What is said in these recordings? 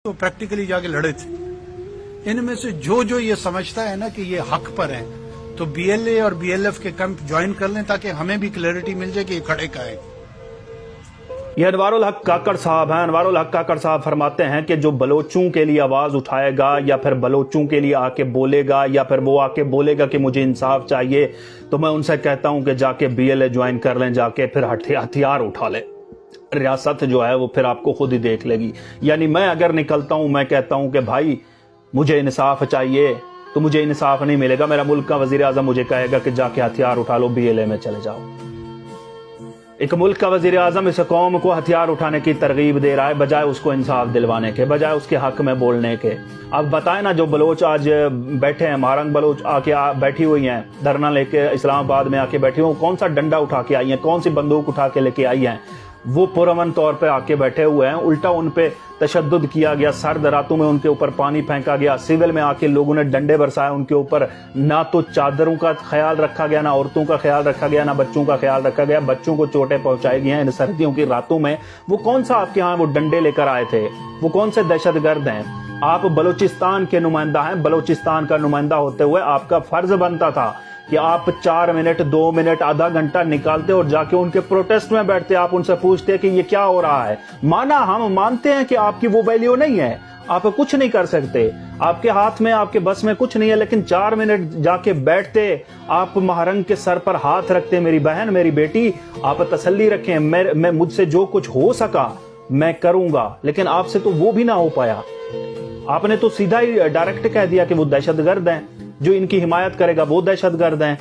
तो प्रैक्टिकली जाके लड़े थे। इनमें से जो जो ये समझता है ना कि ये हक पर है, तो बीएलए और बीएलएफ के कैंप ज्वाइन कर लें ताकि हमें भी क्लैरिटी मिल जाए कि ये खड़े का है। ये अनवारुल हक काकड़ साहब हैं। अनवारुल हक काकड़ साहब फरमाते हैं कि जो बलोचों के लिए आवाज उठाएगा या फिर बलोचों के लिए आके बोलेगा या फिर वो आके बोलेगा कि मुझे इंसाफ चाहिए, तो मैं उनसे कहता हूं कि जाके बीएलए ज्वाइन कर लें, जाके फिर हथियार उठा लें। रियासत जो है वो फिर आपको खुद ही देख लेगी। यानी मैं अगर निकलता हूं, मैं कहता हूं कि भाई मुझे इंसाफ चाहिए, तो मुझे इंसाफ नहीं मिलेगा। मेरा मुल्क का वजीर आजम मुझे कहेगा कि जाके हथियार उठा लो, बीएलए में चले जाओ। एक मुल्क का वजीर आजम इस कौम को हथियार उठाने की तरगीब दे रहा है, बजाय उसको इंसाफ दिलवाने के, बजाय उसके हक में बोलने के। अब बताएं ना, जो बलोच आज बैठे हैं, मारंग बलोच बैठी हुई हैं, धरना लेके इस्लामाबाद में आके बैठी हुई, कौन सा डंडा उठा के आई हैं, कौन सी बंदूक उठा के लेके आई हैं? वो पुरअमन तौर पे आके बैठे हुए हैं। उल्टा उन पे तशद्दुद किया गया, सर्द रातों में उनके ऊपर पानी फेंका गया, सिविल में आके लोगों ने डंडे बरसाए उनके ऊपर। ना तो चादरों का ख्याल रखा गया, ना औरतों का ख्याल रखा गया, ना बच्चों का ख्याल रखा गया। बच्चों को चोटें पहुंचाई गई हैं इन सर्दियों की रातों में। वो कौन सा आपके यहाँ वो डंडे लेकर आए थे? वो कौन से दहशतगर्द हैं? आप बलोचिस्तान के नुमाइंदा हैं। बलोचिस्तान का नुमाइंदा होते हुए आपका फर्ज बनता था कि आप 4 मिनट, 2 मिनट, आधा घंटा निकालते और जाके उनके प्रोटेस्ट में बैठते। आप उनसे पूछते कि ये क्या हो रहा है। माना हम मानते हैं कि आपकी वो वैल्यू नहीं है, आप कुछ नहीं कर सकते, आपके हाथ में, आपके बस में कुछ नहीं है, लेकिन 4 मिनट जाके बैठते, आप महारंग के सर पर हाथ रखते, मेरी बहन, मेरी बेटी, आप तसल्ली रखें, मैं मुझसे जो कुछ हो सका मैं करूंगा। लेकिन आपसे तो वो भी ना हो पाया। आपने तो सीधा ही डायरेक्ट कह दिया कि वो दहशतगर्द हैं, जो इनकी हिमायत करेगा वो दहशतगर्द हैं,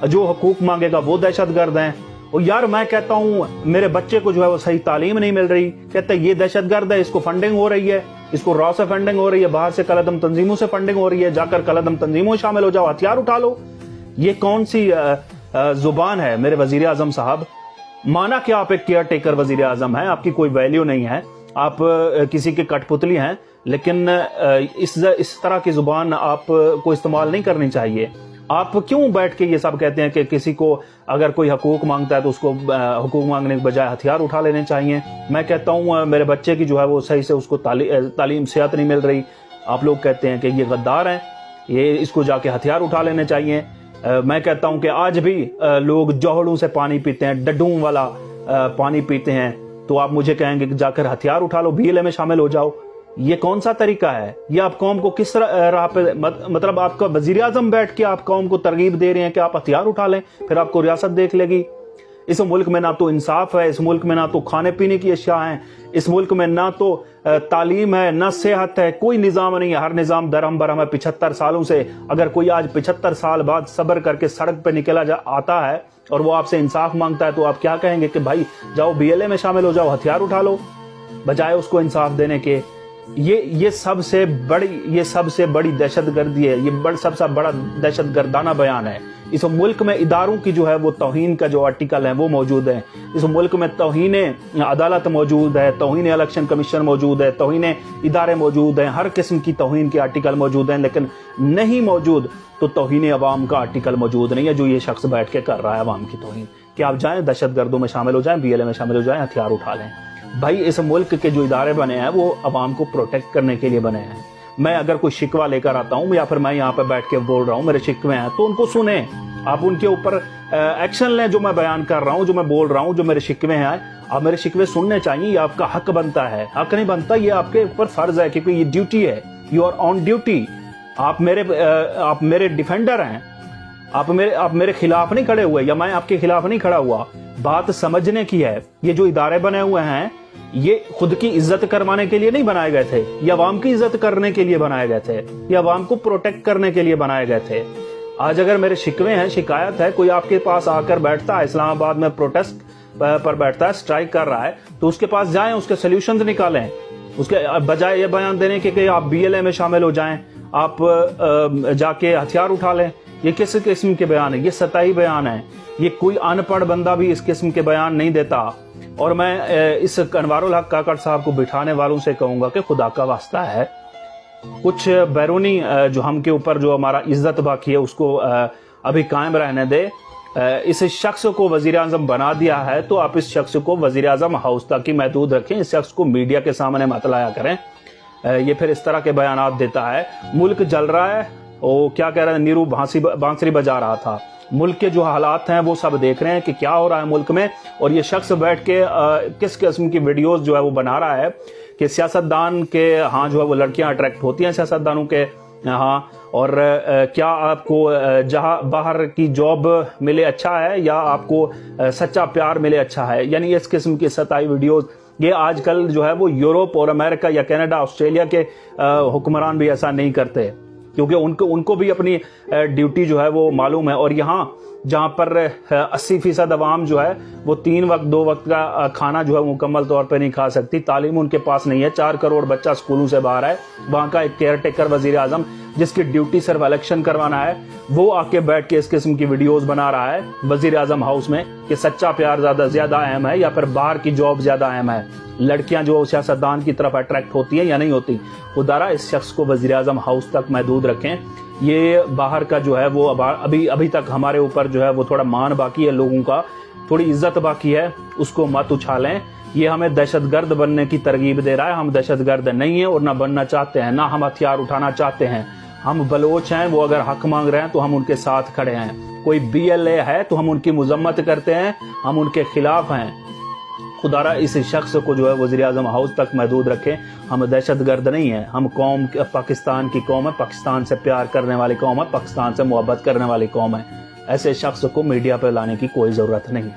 जो हकूक मांगेगा वो दहशतगर्द हैं। और यार मैं कहता हूं मेरे बच्चे को जो है वो सही तालीम नहीं मिल रही, कहते हैं ये दहशतगर्द है, इसको फंडिंग हो रही है, इसको रॉ से फंडिंग हो रही है, बाहर से कलअदम तंजीमों से फंडिंग हो रही है, जाकर कलअदम तंजीमों में शामिल हो जाओ, हथियार उठा लो। ये कौन सी जुबान है मेरे वजीर आजम साहब? माना कि आप एक केयर टेकर वजीर आजम हैं, आपकी कोई वैल्यू नहीं है, आप किसी के कठपुतली हैं, लेकिन इस तरह की जुबान आपको इस्तेमाल नहीं करनी चाहिए। आप क्यों बैठ के ये सब कहते हैं कि किसी को अगर कोई हकूक मांगता है तो उसको हकूक मांगने के बजाय हथियार उठा लेने चाहिए? मैं कहता हूँ मेरे बच्चे की जो है वो सही से उसको तालीम सेहत नहीं मिल रही, आप लोग कहते हैं कि ये गद्दार हैं, ये इसको जाके हथियार उठा लेने चाहिए। मैं कहता हूँ कि आज भी लोग जौहड़ों से पानी पीते हैं, डड्डों वाला पानी पीते हैं, तो आप मुझे कहेंगे कि जाकर हथियार उठा लो, बीएलए में शामिल हो जाओ। ये कौन सा तरीका है? ये आप कौम को किस राह पे, मतलब आपका वजीर आजम बैठ के आप कौम को तरगीब दे रहे हैं कि आप हथियार उठा लें, फिर आपको रियासत देख लेगी। इस मुल्क में ना तो इंसाफ है, इस मुल्क में ना तो खाने पीने की अशिया है, इस मुल्क में ना तो तालीम है, ना सेहत है, कोई निजाम नहीं है। हर निजाम दरहम बरहम है 75 सालों से। अगर कोई आज 75 साल बाद सब्र करके सड़क पे निकला आता है और वो आपसे इंसाफ मांगता है, तो आप क्या कहेंगे कि भाई जाओ बीएलए में शामिल हो जाओ, हथियार उठा लो, बजाय उसको इंसाफ देने के? ये सबसे बड़ी दहशतगर्दी है, ये सबसे बड़ा दहशतगर्दाना बयान है। इस मुल्क में इदारों की जो है वो तौहीन का जो आर्टिकल है वो मौजूद है। इस मुल्क में तौहीन अदालत मौजूद है, तौहीन इलेक्शन कमीशन मौजूद है, तौहीन इदारे मौजूद हैं, हर किस्म की तौहीन के आर्टिकल मौजूद हैं। लेकिन नहीं मौजूद तो तौहीन अवाम का आर्टिकल मौजूद नहीं है, जो ये शख्स बैठ के कर रहा है अवाम की तौहीन। कि आप जाएं दहशतगर्दों में शामिल हो जाएं, बीएलए में शामिल हो जाएं, हथियार उठा लें। भाई इस मुल्क के जो इदारे बने हैं वो अवाम को प्रोटेक्ट करने के लिए बने हैं। मैं अगर कोई शिकवा लेकर आता हूं या फिर मैं यहाँ पे बैठ के बोल रहा हूं, मेरे शिकवे हैं, तो उनको सुने, आप उनके ऊपर एक्शन लें। जो मैं बयान कर रहा हूं, जो मैं बोल रहा हूं, जो मेरे शिकवे हैं, आप मेरे शिकवे सुनने चाहिए। ये आपका हक बनता है, हक नहीं बनता, ये आपके ऊपर फर्ज है, क्योंकि ये ड्यूटी है। You are on duty. आप मेरे डिफेंडर हैं, आप मेरे खिलाफ नहीं खड़े हुए, या मैं आपके खिलाफ नहीं खड़ा हुआ। बात समझने की है। ये जो इदारे बने हुए हैं ये खुद की इज्जत करवाने के लिए नहीं बनाए गए थे, ये अवाम की इज्जत करने के लिए बनाए गए थे, ये अवाम को प्रोटेक्ट करने के लिए बनाए गए थे। आज अगर मेरे शिकवे हैं, शिकायत है, कोई आपके पास आकर बैठता है, इस्लामाबाद में प्रोटेस्ट पर बैठता है, स्ट्राइक कर रहा है, तो उसके पास जाएं, उसके सोल्यूशंस निकालें। उसके बजाय ये बयान देने के कि आप बीएलए में शामिल हो जाएं, आप जाके हथियार उठा लें, ये किस किस्म के बयान है? ये सतही बयान है। ये कोई अनपढ़ बंदा भी इस किस्म के बयान नहीं देता। और मैं इस अनवारुल हक काकड़ साहब को बिठाने वालों से कहूंगा कि खुदा का वास्ता है, कुछ बैरूनी जो हम के ऊपर जो हमारा इज्जत बाकी है उसको अभी कायम रहने दे। इस शख्स को वजीर आजम बना दिया है, तो आप इस शख्स को वजीर आजम हाउस तक ही महदूद रखें, इस शख्स को मीडिया के सामने मत लाया करें। ये फिर इस तरह के बयानात देता है। मुल्क जल रहा है, वो क्या कह रहा है, नीरू बांसुरी बजा रहा था। मुल्क के जो हालात हैं वो सब देख रहे हैं कि क्या हो रहा है मुल्क में, और ये शख्स बैठ के किस किस्म की वीडियोस जो है वो बना रहा है कि सियासतदान के यहाँ जो है वो लड़कियां अट्रैक्ट होती हैं सियासतदानों के यहाँ, और क्या आपको जहाँ बाहर की जॉब मिले अच्छा है या आपको सच्चा प्यार मिले अच्छा है। यानी इस किस्म की सताई वीडियोस ये आजकल जो है वो यूरोप और अमेरिका या कनाडा ऑस्ट्रेलिया के हुक्मरान भी ऐसा नहीं करते, क्योंकि उनको भी अपनी ड्यूटी जो है वो मालूम है। और यहाँ जहाँ पर 80% अवाम जो है वो 3 वक्त 2 वक्त का खाना जो है मुकम्मल तौर पे नहीं खा सकती, तालीम उनके पास नहीं है, 4 करोड़ बच्चा स्कूलों से बाहर है, वहाँ का एक केयर टेकर वजीर आजम जिसकी ड्यूटी सिर्फ इलेक्शन करवाना है, वो आके बैठ के इस किस्म की वीडियोस बना रहा है वजीर आजम हाउस में कि सच्चा प्यार ज्यादा अहम है या फिर बाहर की जॉब ज्यादा अहम है, लड़कियां जो सियासतदान की तरफ अट्रैक्ट होती हैं या नहीं होती। खुदारा इस शख्स को वजीर आजम हाउस तक महदूद रखें। ये बाहर का जो है वो अभी तक हमारे ऊपर जो है वो थोड़ा मान बाकी है, लोगों का थोड़ी इज्जत बाकी है, उसको मत उछालें। ये हमें दहशतगर्द बनने की तरगीब दे रहा है। हम दहशतगर्द नहीं है और ना बनना चाहते हैं, ना हम हथियार उठाना चाहते हैं। हम बलोच हैं, वो अगर हक मांग रहे हैं तो हम उनके साथ खड़े हैं। कोई BLA है तो हम उनकी मजम्मत करते हैं, हम उनके खिलाफ हैं। खुदारा इस शख्स को जो है वज़ीर आज़म हाउस तक महदूद रखें। हम दहशतगर्द नहीं हैं, हम कौम पाकिस्तान की कौम है, पाकिस्तान से प्यार करने वाली कौम है, पाकिस्तान से मोहब्बत करने वाली कौम है। ऐसे शख्स को मीडिया पर लाने की कोई ज़रूरत नहीं।